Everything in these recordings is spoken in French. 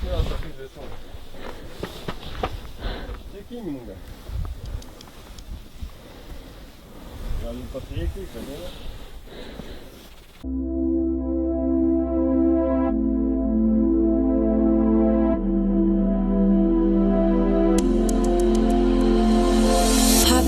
Ah, ça fait que descendre. C'est qui, mon gars? Regarde le papier écrit, ça va là.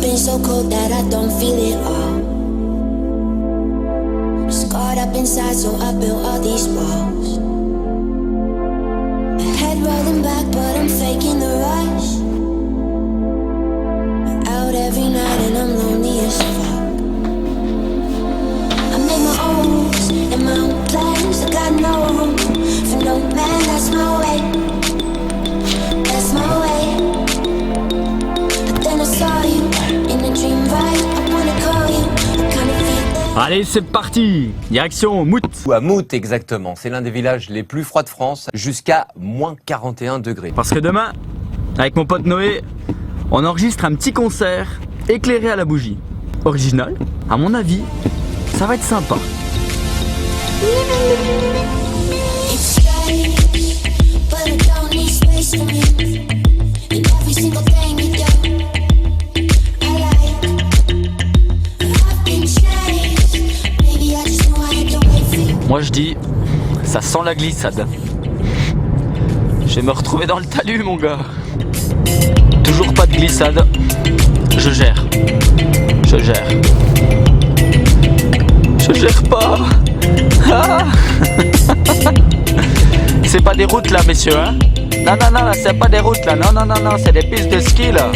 Been so cold that I don't feel it all. Scarred up inside, so I built all these walls. My head rolling back, but I'm faking the rush. Out every night and I'm lonely as fuck. I make my own rules and my own plans. I got no room for no man. That's my way. That's my way. But then I saw you. Allez, c'est parti! Direction Mout! Ou à Mout, exactement. C'est l'un des villages les plus froids de France, jusqu'à moins 41 degrés. Parce que demain, avec mon pote Noé, on enregistre un petit concert éclairé à la bougie. Original, à mon avis, ça va être sympa. Moi je dis, ça sent la glissade. Je vais me retrouver dans le talus, mon gars. Toujours pas de glissade. Je gère. Je gère. Je gère pas. Ah. C'est pas des routes là, messieurs, hein? Non, non, non, c'est pas des routes là. Non, non, non, non, c'est des pistes de ski là.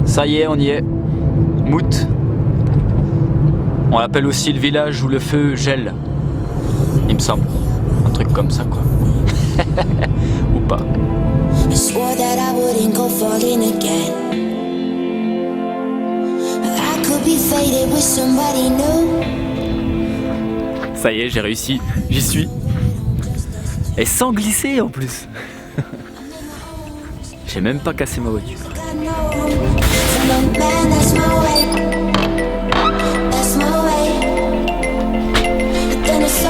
Ça y est, on y est. Mout. On l'appelle aussi le village où le feu gèle. Il me semble. Un truc comme ça, quoi. Ou pas. Ça y est, j'ai réussi. J'y suis. Et sans glisser en plus. J'ai même pas cassé ma voiture.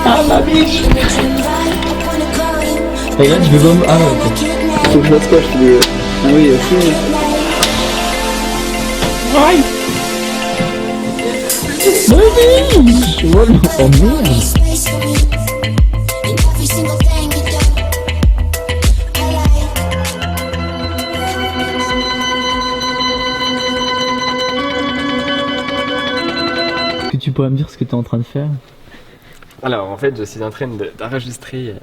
Ah ma biche. Regarde, je vais bomber. Ah ok. Faut que je fasse quoi, je te dis. Ah oui, ok. Aïe. Ma biche. Oh merde. Tu pourrais me dire ce que tu es en train de faire? Alors en fait je suis en train d'enregistrer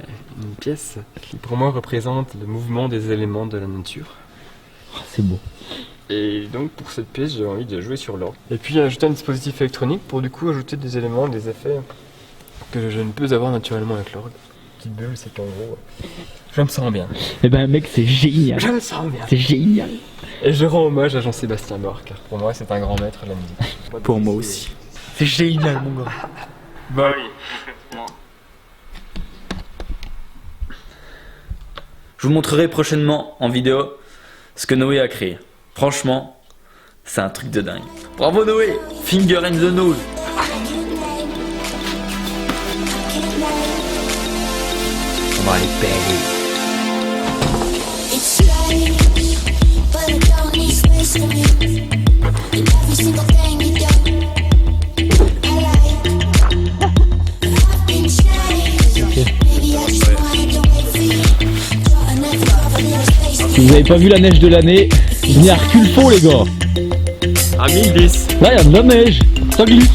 une pièce qui pour moi représente le mouvement des éléments de la nature. Oh, c'est beau. Et donc pour cette pièce j'ai envie de jouer sur l'orgue. Et puis ajouter un dispositif électronique pour du coup ajouter des éléments, des effets que je ne peux avoir naturellement avec l'orgue. Petite bulle, c'est qu'en gros je me sens bien. Eh ben mec, c'est génial. Je me sens bien. C'est génial. Et je rends hommage à Jean-Sébastien Bach car pour moi c'est un grand maître de la musique. Pour moi aussi. C'est génial, mon gars. Bah oui. Je vous montrerai prochainement en vidéo ce que Noé a créé. Franchement, c'est un truc de dingue. Bravo Noé! Finger in the nose! On va aller payer. Si vous avez pas vu la neige de l'année, venez à Reculfort les gars. À 1010. Là il y a de la neige, ça glisse.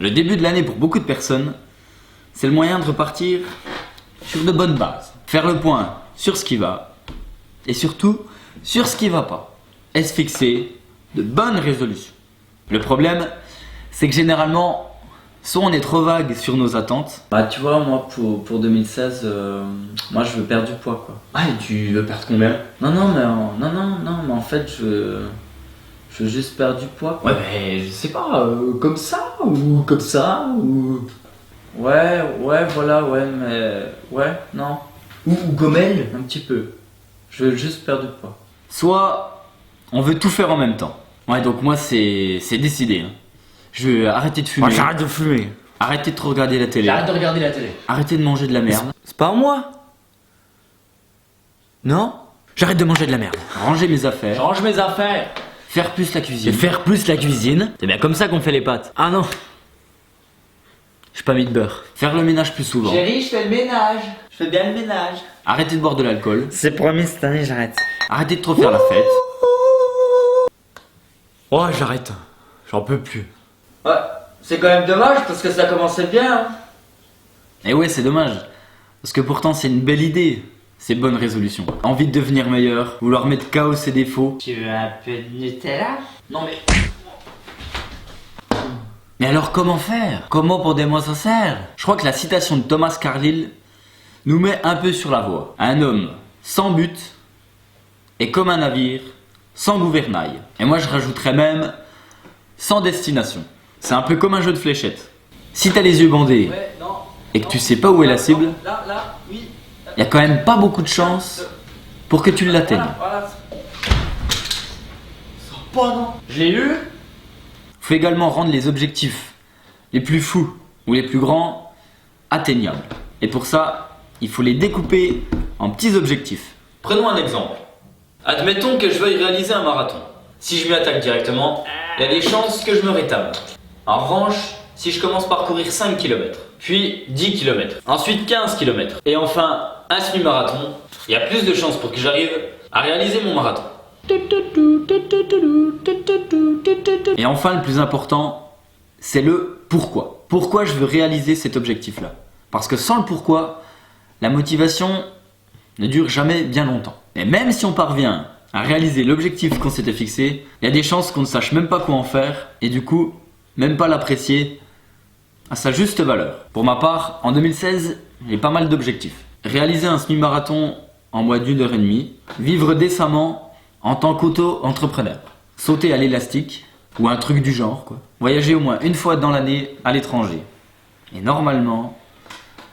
Le début de l'année pour beaucoup de personnes, c'est le moyen de repartir sur de bonnes bases. Faire le point sur ce qui va et surtout sur ce qui va pas. Et se fixer de bonnes résolutions. Le problème, c'est que généralement, soit on est trop vague sur nos attentes. Bah tu vois, moi pour 2016, moi je veux perdre du poids quoi. Ah, et tu veux perdre combien? Non mais en fait je veux juste perdre du poids quoi. Ouais mais je sais pas, comme ça ou comme ça ou... Ouais, voilà, ouais, mais... Ouais, non. Ou Gomel. Un petit peu. Je veux juste perdre du poids. Soit on veut tout faire en même temps. Ouais, donc moi c'est décidé. Hein. Je vais arrêter de fumer. Moi j'arrête de fumer. Arrêter de trop regarder la télé. J'arrête de regarder la télé. Arrêter de manger de la merde. C'est pas moi. Non. J'arrête de manger de la merde. Ranger mes affaires. Range mes affaires. Faire plus la Et cuisine. faire plus la cuisine. C'est bien comme ça qu'on fait les pâtes. Ah non. J'ai pas mis de beurre. Faire le ménage plus souvent. Chérie, je fais le ménage. Je fais bien le ménage. Arrêter de boire de l'alcool. C'est promis, cette année j'arrête. Arrêter de trop faire la fête. Oh, j'arrête. J'en peux plus. Ouais, c'est quand même dommage parce que ça commençait bien. Hein. Et ouais, c'est dommage. Parce que pourtant c'est une belle idée. Ces bonnes résolutions. Envie de devenir meilleur. Vouloir mettre KO ses défauts. Tu veux un peu de Nutella? Non mais... Mais alors comment faire? Comment pour des mois ça sert? Je crois que la citation de Thomas Carlyle nous met un peu sur la voie. Un homme sans but est comme un navire sans gouvernail. Et moi je rajouterais même sans destination. C'est un peu comme un jeu de fléchettes. Si t'as les yeux bandés Ouais, non. et que tu sais pas où est la cible, Là, oui. y a quand même pas beaucoup de chance pour que tu l'atteignes. Voilà. Pas non. J'ai eu. Faut également rendre les objectifs les plus fous ou les plus grands atteignables. Et pour ça, il faut les découper en petits objectifs. Prenons un exemple. Admettons que je veuille réaliser un marathon. Si je m'y attaque directement, il y a des chances que je me rétable. En revanche, si je commence par courir 5 km, puis 10 km, ensuite 15 km, et enfin un semi-marathon, il y a plus de chances pour que j'arrive à réaliser mon marathon. Et enfin, le plus important, c'est le pourquoi. Pourquoi je veux réaliser cet objectif-là? Parce que sans le pourquoi, la motivation ne dure jamais bien longtemps. Et même si on parvient à réaliser l'objectif qu'on s'était fixé, il y a des chances qu'on ne sache même pas quoi en faire, et du coup, même pas l'apprécier à sa juste valeur. Pour ma part, en 2016, j'ai pas mal d'objectifs. Réaliser un semi-marathon en moins d'1 heure et demie, vivre décemment en tant qu'auto-entrepreneur, sauter à l'élastique, ou un truc du genre, quoi. Voyager au moins une fois dans l'année à l'étranger. Et normalement,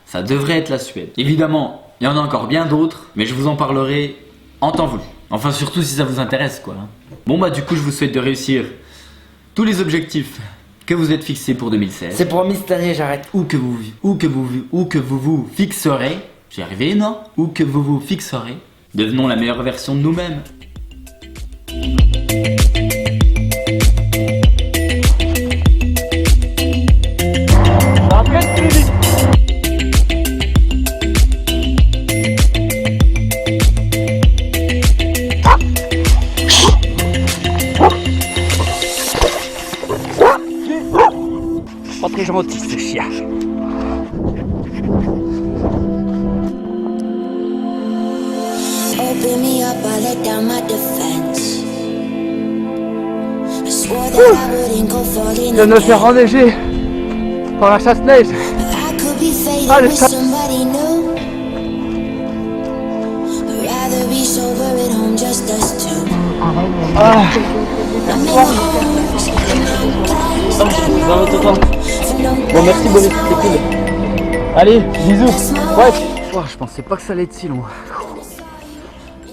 ça devrait être la Suède. Évidemment, il y en a encore bien d'autres, mais je vous en parlerai en temps voulu. Enfin, surtout si ça vous intéresse, quoi. Bon bah du coup, je vous souhaite de réussir tous les objectifs que vous êtes fixés pour 2016. C'est promis, cette année j'arrête. Ou que vous vous fixerez. J'y arrivé, non? Ou que vous vous fixerez. Devenons la meilleure version de nous-mêmes. Pas très gentil ce chien. Open me up, I let down my defense. I swore that I wouldn't go falling Je viens de me faire again. enleiger par la chasse-neige. But I could be faded Ah, le with chat. somebody new. I'd rather be sober at home, just us two. I made my own rules and my own plans. Got no room for no Bon, merci man, Boris, that's c'était my cool. way. Allez, bisous. That's my Ouais. way. Je pensais pas que ça allait être si long.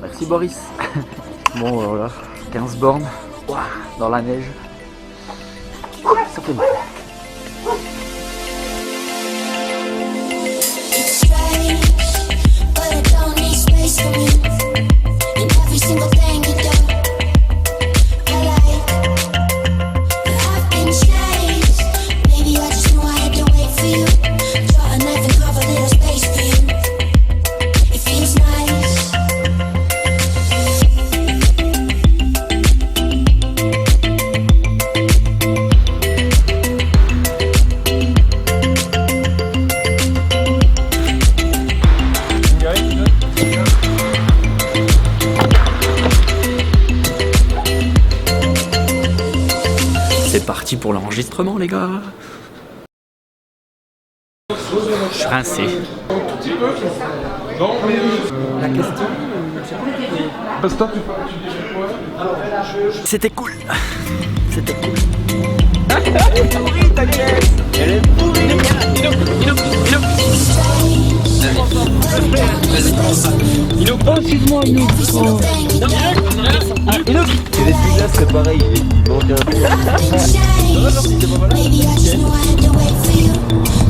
Merci Boris. Bon voilà, 15 bornes. Ouah, dans la neige. Ça fait mal. It's strange, but I don't need space for me. And every single thing you do, I like. But I've been changed. Maybe I just knew I had to wait for you. Draw a knife and carve a little space for you. It feels nice. C'est parti pour l'enregistrement les gars. Je suis rincé. La question. C'était cool. C'était cool. Oh, excuse-moi, Inouk. Oh. Maybe I just knew I had to wait for you.